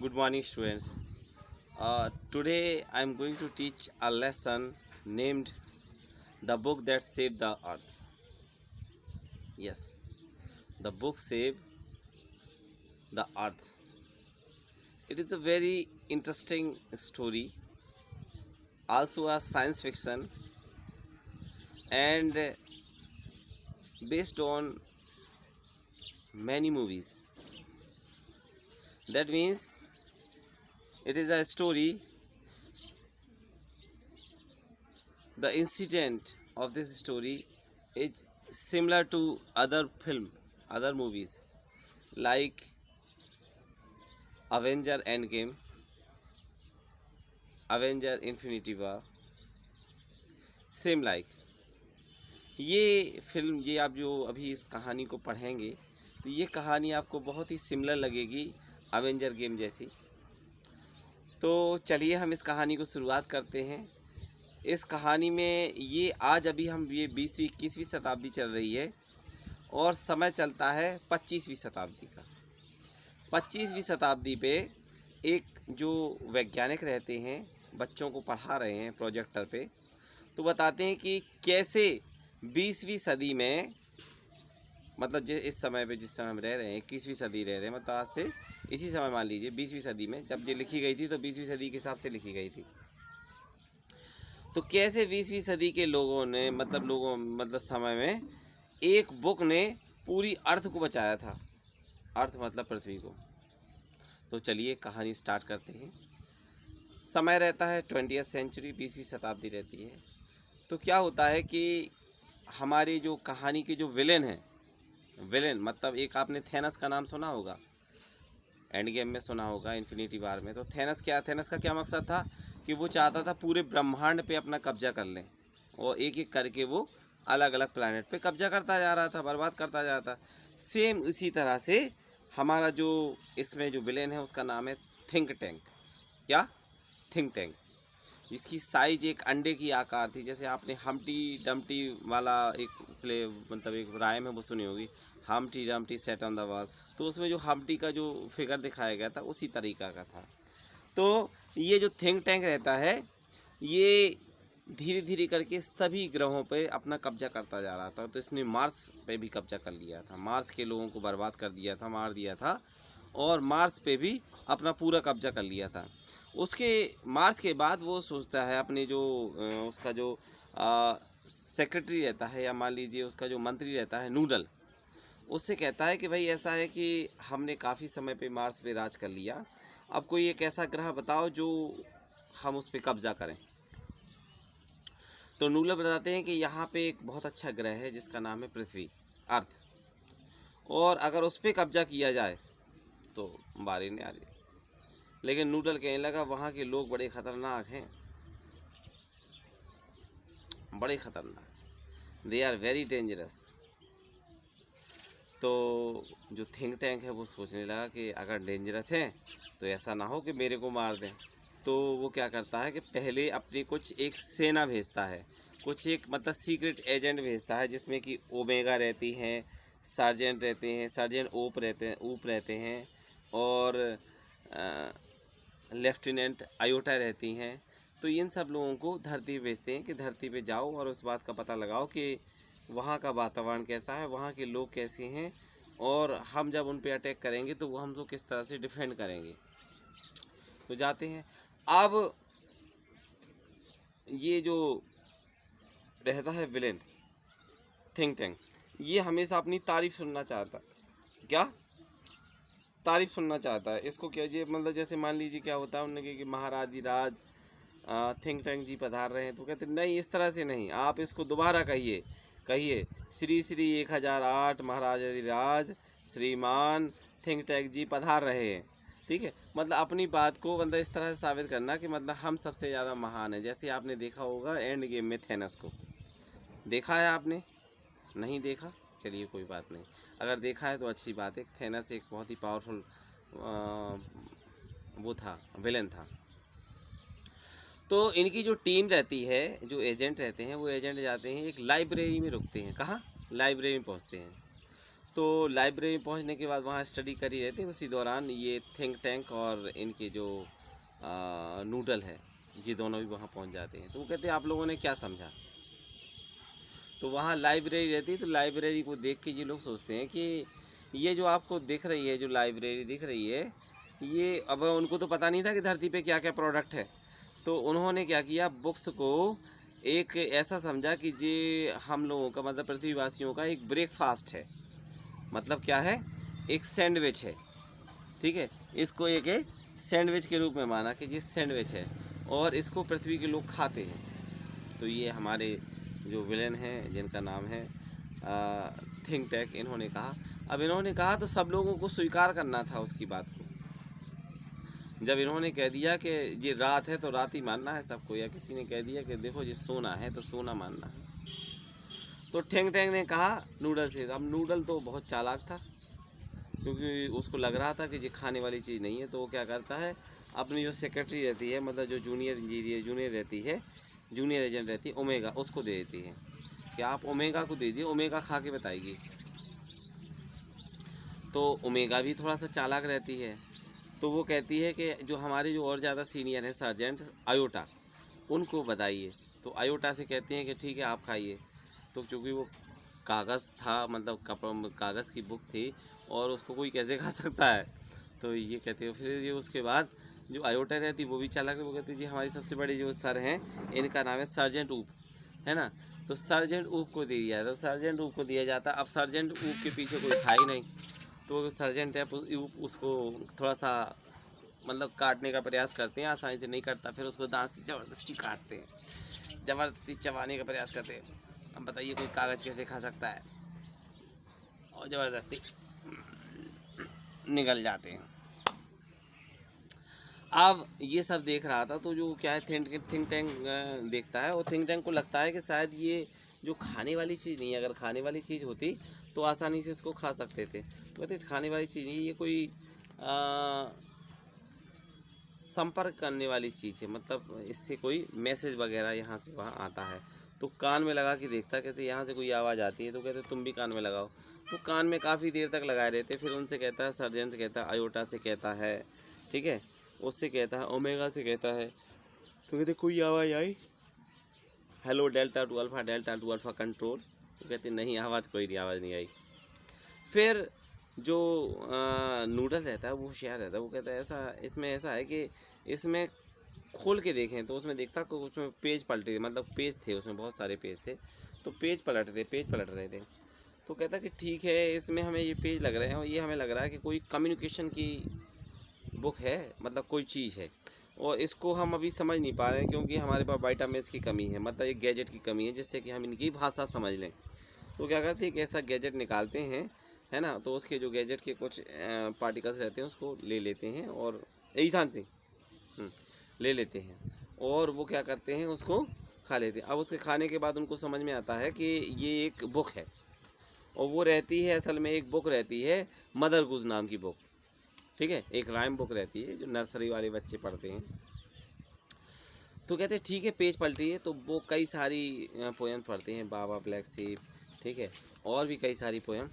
Good morning, students. Today I am going to teach a lesson named The Book That Saved the Earth. Yes, the book saved the earth. It is a very interesting story, also a science fiction, and based on many movies. That means it is a story. The incident of this story is similar to other movies like Avenger Endgame, Avenger Infinity War, same like ये film, ये आप जो अभी इस कहानी को पढ़ेंगे तो ये कहानी आपको बहुत ही सिमिलर लगेगी अवेंजर गेम जैसी। तो चलिए हम इस कहानी को शुरुआत करते हैं। इस कहानी में ये आज अभी हम ये 20वीं 21वीं शताब्दी चल रही है और समय चलता है 25वीं शताब्दी का। 25वीं शताब्दी पे एक जो वैज्ञानिक रहते हैं बच्चों को पढ़ा रहे हैं प्रोजेक्टर पे, तो बताते हैं कि कैसे 20वीं सदी में, मतलब इस समय पे जिस समय हम रह रहे हैं 21वीं सदी रह रहे हैं, मतलब आज से इसी समय मान लीजिए 20वीं सदी में जब ये लिखी गई थी तो 20वीं सदी के हिसाब से लिखी गई थी। तो कैसे 20वीं सदी के लोगों ने मतलब समय में एक बुक ने पूरी अर्थ को बचाया था। अर्थ मतलब पृथ्वी को। तो चलिए कहानी स्टार्ट करते हैं। समय रहता है 20th सेंचुरी, 20वीं शताब्दी रहती है। तो क्या होता है कि हमारी जो कहानी के जो विलेन हैं, विलेन मतलब एक आपने थैनस का नाम सुना होगा, एंड गेम में सुना होगा, इन्फिनिटी वार में। तो थैनस का क्या मकसद था कि वो चाहता था पूरे ब्रह्मांड पे अपना कब्जा कर लें और एक एक करके वो अलग अलग प्लैनेट पे कब्जा करता जा रहा था, बर्बाद करता जा रहा था। सेम इसी तरह से हमारा जो इसमें जो विलेन है उसका नाम है थिंक टैंक। क्या? थिंक टैंक, जिसकी साइज एक अंडे की आकार थी। जैसे आपने हम्टी डम्टी वाला एक इसलिए मतलब एक राइम है वो सुनी होगी, Humpty Dumpty set on the wall. तो उसमें जो हम्टी का जो फिगर दिखाया गया था उसी तरीका का था। तो ये जो थिंक टैंक रहता है ये धीरे धीरे करके सभी ग्रहों पे अपना कब्जा करता जा रहा था। तो इसने मार्स पे भी कब्जा कर लिया था, मार्स के लोगों को बर्बाद कर दिया था, मार दिया था, और मार्स पे भी अपना पूरा कब्जा कर लिया था। उसके मार्च के बाद वो सोचता है अपने जो उसका जो सेक्रेटरी रहता है, या मान लीजिए उसका जो मंत्री रहता है नूडल, उससे कहता है कि भाई ऐसा है कि हमने काफ़ी समय पे मार्स पे राज कर लिया, अब कोई एक ऐसा ग्रह बताओ जो हम उस पर कब्जा करें। तो नूडल बताते हैं कि यहाँ पे एक बहुत अच्छा ग्रह है जिसका नाम है पृथ्वी, अर्थ, और अगर उस पर कब्जा किया जाए तो बारी नहीं आ रही। लेकिन नूडल कहने लगा वहाँ के लोग बड़े ख़तरनाक हैं, बड़े ख़तरनाक, दे आर वेरी डेंजरस। तो जो थिंक टैंक है वो सोचने लगा कि अगर डेंजरस हैं तो ऐसा ना हो कि मेरे को मार दें। तो वो क्या करता है कि पहले अपनी कुछ एक सेना भेजता है, कुछ एक मतलब सीक्रेट एजेंट भेजता है, जिसमें कि ओमेगा रहती हैं, सर्जेंट रहते हैं, सर्जेंट ऊप रहते हैं, और लेफ्टिनेंट आयोटा रहती हैं। तो इन सब लोगों को धरती पे भेजते हैं कि धरती पे जाओ और उस बात का पता लगाओ कि वहाँ का वातावरण कैसा है, वहाँ के लोग कैसे हैं, और हम जब उन पे अटैक करेंगे तो वो हम लोग किस तरह से डिफेंड करेंगे। तो जाते हैं। अब ये जो रहता है विलेन थिंक टैंक, ये हमेशा अपनी तारीफ सुनना चाहता। क्या? तारीफ सुनना चाहता है। इसको क्या जी, मतलब जैसे मान लीजिए क्या होता है, उन्होंने कहा कि महाराज थिंक टैंक जी पधार रहे हैं, तो कहते नहीं, इस तरह से नहीं, आप इसको दोबारा कहिए, श्री श्री 1008 महाराज श्रीमान थिंक टैंक जी पधार रहे हैं। ठीक है, मतलब अपनी बात को मतलब इस तरह से साबित करना कि मतलब हम सबसे ज़्यादा महान है। जैसे आपने देखा होगा एंड गेम में थैनस को, देखा है आपने? नहीं देखा? चलिए कोई बात नहीं, अगर देखा है तो अच्छी बात है। थैनस एक बहुत ही पावरफुल वो था, विलेन था। तो इनकी जो टीम रहती है, जो एजेंट रहते हैं, वो एजेंट जाते हैं एक लाइब्रेरी में, रुकते हैं। कहाँ? लाइब्रेरी में पहुँचते हैं। तो लाइब्रेरी पहुंचने के बाद वहाँ स्टडी करी रहती है। उसी दौरान ये थिंक टैंक और इनके जो नूडल है, ये दोनों भी वहाँ पहुँच जाते हैं। तो वो कहते हैं आप लोगों ने क्या समझा। तो वहाँ लाइब्रेरी रहती है, तो लाइब्रेरी को देख के ये लोग सोचते हैं कि ये जो आपको दिख रही है, जो लाइब्रेरी दिख रही है, ये अब उनको तो पता नहीं था कि धरती पे क्या क्या प्रोडक्ट है। तो उन्होंने क्या किया, बुक्स को एक ऐसा समझा कि ये हम लोगों का मतलब पृथ्वीवासियों का एक ब्रेकफास्ट है। मतलब क्या है, एक सैंडविच है, ठीक है। इसको एक सैंडविच के रूप में माना कि ये सैंडविच है और इसको पृथ्वी के लोग खाते हैं। तो ये हमारे जो विलेन हैं जिनका नाम है थिंक टैंक, इन्होंने कहा। अब इन्होंने कहा तो सब लोगों को स्वीकार करना था उसकी बात को। जब इन्होंने कह दिया कि ये रात है तो रात ही मानना है सबको, या किसी ने कह दिया कि देखो ये सोना है तो सोना मानना है, तो थिंक टैंक ने कहा नूडल से। अब नूडल तो बहुत चालाक था, क्योंकि उसको लग रहा था कि ये खाने वाली चीज़ नहीं है। तो वो क्या करता है, अपनी जो सेक्रेटरी रहती है, मतलब जो जूनियर इंजीनियर जूनियर रहती है, जूनियर एजेंट रहती है ओमेगा, उसको दे देती है कि आप ओमेगा को दीजिए, ओमेगा खा के बताएगी। तो ओमेगा भी थोड़ा सा चालाक रहती है, तो वो कहती है कि जो हमारे जो और ज़्यादा सीनियर हैं सर्जेंट आयोटा, उनको बताइए। तो आयोटा से कहते हैं कि ठीक है आप खाइए। तो चूँकि वो कागज़ था, मतलब कागज़ की बुक थी और उसको कोई कैसे खा सकता है, तो ये कहते हैं। फिर ये उसके बाद जो आयोटा रहती वो भी चालाक है, वो कहती जी हमारी सबसे बड़ी जो सर हैं इनका नाम है सर्जेंट ऊप, है ना। तो सर्जेंट ऊप को दे दिया, तो सर्जेंट ऊप को दिया जाता। अब सर्जेंट ऊप के पीछे कोई था ही नहीं, तो सर्जेंट है उसको थोड़ा सा मतलब काटने का प्रयास करते हैं, आसानी से नहीं करता, फिर उसको दांत से ज़बरदस्ती काटते हैं, ज़बरदस्ती चबाने का प्रयास करते हैं। अब बताइए कोई कागज़ कैसे खा सकता है, और ज़बरदस्ती निकल जाते हैं। अब ये सब देख रहा था, तो जो क्या है थिंक टैंक देखता है, और थिंक टैंक को लगता है कि शायद ये जो खाने वाली चीज़ नहीं है, अगर खाने वाली चीज़ होती तो आसानी से इसको खा सकते थे। तो कहते खाने वाली चीज़ नहीं, ये कोई संपर्क करने वाली चीज़ है, मतलब इससे कोई मैसेज वगैरह यहाँ से वहाँ आता है। तो कान में लगा के देखता, कहते यहाँ से कोई आवाज़ आती है, तो कहते तुम भी कान में लगाओ। तो कान में काफ़ी देर तक लगाए रहते। फिर उनसे कहता है, सर्जेंट कहता है, आयोटा से कहता है, ठीक है, उससे कहता है, ओमेगा से कहता है। तो कहते कोई आवाज़ आई, hello delta two alpha control. तो कहते नहीं, आवाज़ कोई नहीं, आवाज़ नहीं आई। फिर जो नूडल रहता है वो होशियार रहता है, वो कहता है ऐसा इसमें ऐसा है कि इसमें खोल के देखें। तो उसमें देखता कि उसमें पेज पलटे, मतलब पेज थे, उसमें बहुत सारे पेज थे, तो पेज पलट रहे थे। तो कहता कि ठीक है, इसमें हमें ये पेज लग रहे हैं और ये हमें लग रहा है कि कोई कम्युनिकेशन की बुक है, मतलब कोई चीज़ है, और इसको हम अभी समझ नहीं पा रहे हैं क्योंकि हमारे पास वाइटामिन्स की कमी है, मतलब एक गैजेट की कमी है जिससे कि हम इनकी भाषा समझ लें। तो क्या करते हैं कि ऐसा गैजेट निकालते हैं, है ना। तो उसके जो गैजेट के कुछ पार्टिकल्स रहते हैं उसको ले लेते हैं, और ईशान सिंह ले लेते हैं, और वो क्या करते हैं उसको खा लेते हैं। अब उसके खाने के बाद उनको समझ में आता है कि ये एक बुक है, और वो रहती है असल में एक बुक रहती है मदर गुज नाम की बुक, ठीक है, एक राइम बुक रहती है जो नर्सरी वाले बच्चे पढ़ते हैं। तो कहते हैं ठीक है, पेज पलटिए। तो वो कई सारी पोएम पढ़ते हैं, बाबा ब्लैक शिप, ठीक है, और भी कई सारी पोएम।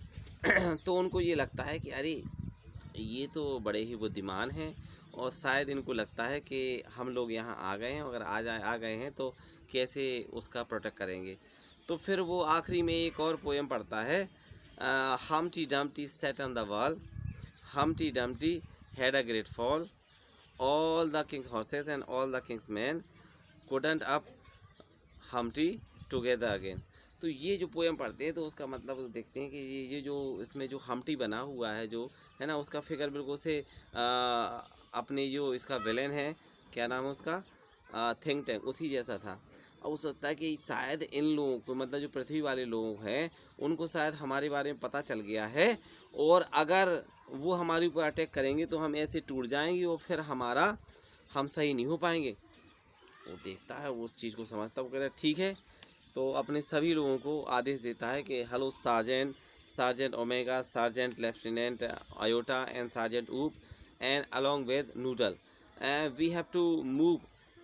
तो उनको ये लगता है कि अरे ये तो बड़े ही बुद्धिमान हैं, और शायद इनको लगता है कि हम लोग यहाँ आ गए हैं, अगर आ गए हैं तो कैसे उसका प्रोटेक्ट करेंगे। तो फिर वो आखिरी में एक और पोएम पढ़ता है, Humpty Dumpty set on the wall, Humpty Dumpty had a great fall, all the king horses and all the king's men couldn't up Humpty together again। तो ये जो पोएम पढ़ते हैं तो उसका मतलब देखते हैं कि ये जो इसमें जो हम्टी बना हुआ है जो है ना, उसका फिगर बिल्कुल से अपने जो इसका विलेन है, क्या नाम है उसका, थिंक टैंक, उसी जैसा था। और वो सोचता है कि शायद इन लोगों को, मतलब जो पृथ्वी वाले लोग हैं, उनको शायद हमारे बारे में पता चल गया है, और अगर वो हमारे ऊपर अटैक करेंगे तो हम ऐसे टूट जाएंगे और फिर हम सही नहीं हो पाएंगे। वो देखता है, वो उस चीज़ को समझता है, वो कहता है ठीक है। तो अपने सभी लोगों को आदेश देता है कि hello sergeant Omega, sergeant lieutenant Iota and sergeant Oop and along with Noodle, we have to move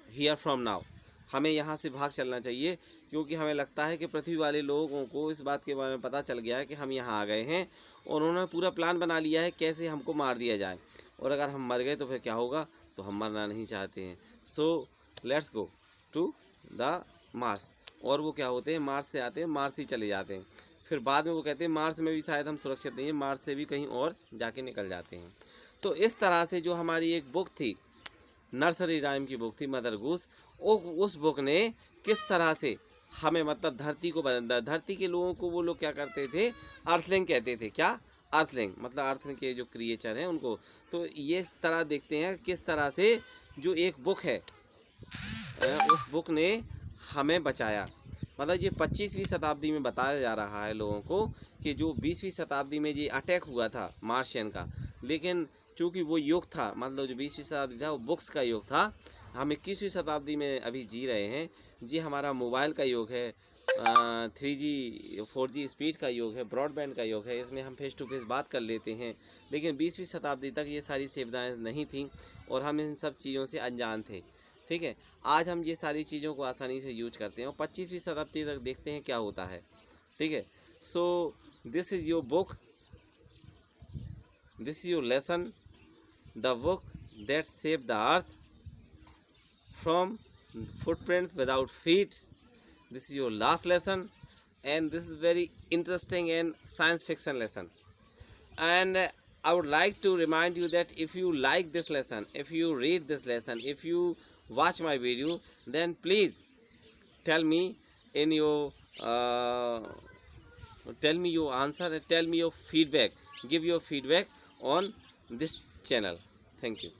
here from now. हमें यहाँ से भाग चलना चाहिए क्योंकि हमें लगता है कि पृथ्वी वाले लोगों को इस बात के बारे में पता चल गया है कि हम यहाँ आ गए हैं और उन्होंने पूरा प्लान बना लिया है कैसे हमको मार दिया जाए, और अगर हम मर गए तो फिर क्या होगा, तो हम मरना नहीं चाहते हैं। So let's go to the Mars. और वो क्या होते हैं, मार्स से आते हैं, मार्स ही चले जाते हैं। फिर बाद में वो कहते हैं मार्स में भी शायद हम सुरक्षित नहीं हैं, मार्स से भी कहीं और जाके निकल जाते हैं। तो इस तरह से जो हमारी एक बुक थी, नर्सरी राइम की बुक थी मदर गूस, उस बुक ने किस तरह से हमें मतलब धरती को बदल, धरती के लोगों को वो लोग क्या करते थे, अर्थलिंग कहते थे। क्या अर्थलिंग मतलब अर्थ के जो क्रिएचर हैं उनको। तो ये इस तरह देखते हैं किस तरह से जो एक बुक है उस बुक ने हमें बचाया। मतलब ये 25वीं शताब्दी में बताया जा रहा है लोगों को कि जो 20वीं शताब्दी में ये अटैक हुआ था मार्शियन का, लेकिन चूँकि वो युग था, मतलब जो 20वीं शताब्दी था वो बुक्स का युग था। हम 21वीं शताब्दी में अभी जी रहे हैं जी, हमारा मोबाइल का युग है, 3G 4G स्पीड का युग है, ब्रॉडबैंड का युग है, इसमें हम फेस टू फेस बात कर लेते हैं। लेकिन 20वीं शताब्दी तक ये सारी सुविधाएँ नहीं थीं और हम इन सब चीज़ों से अनजान थे। ठीक है, आज हम ये सारी चीज़ों को आसानी से यूज करते हैं और 25वीं शताब्दी तक देखते हैं क्या होता है। ठीक है, so this is your book, this is your lesson, the book that save the earth from footprints without feet. This is your last lesson and this is very interesting and science fiction lesson. And I would like to remind you that if you like this lesson, if you read this lesson, if you watch my video, then please tell me in your tell me your answer and tell me your feedback. Give your feedback on this channel. Thank you.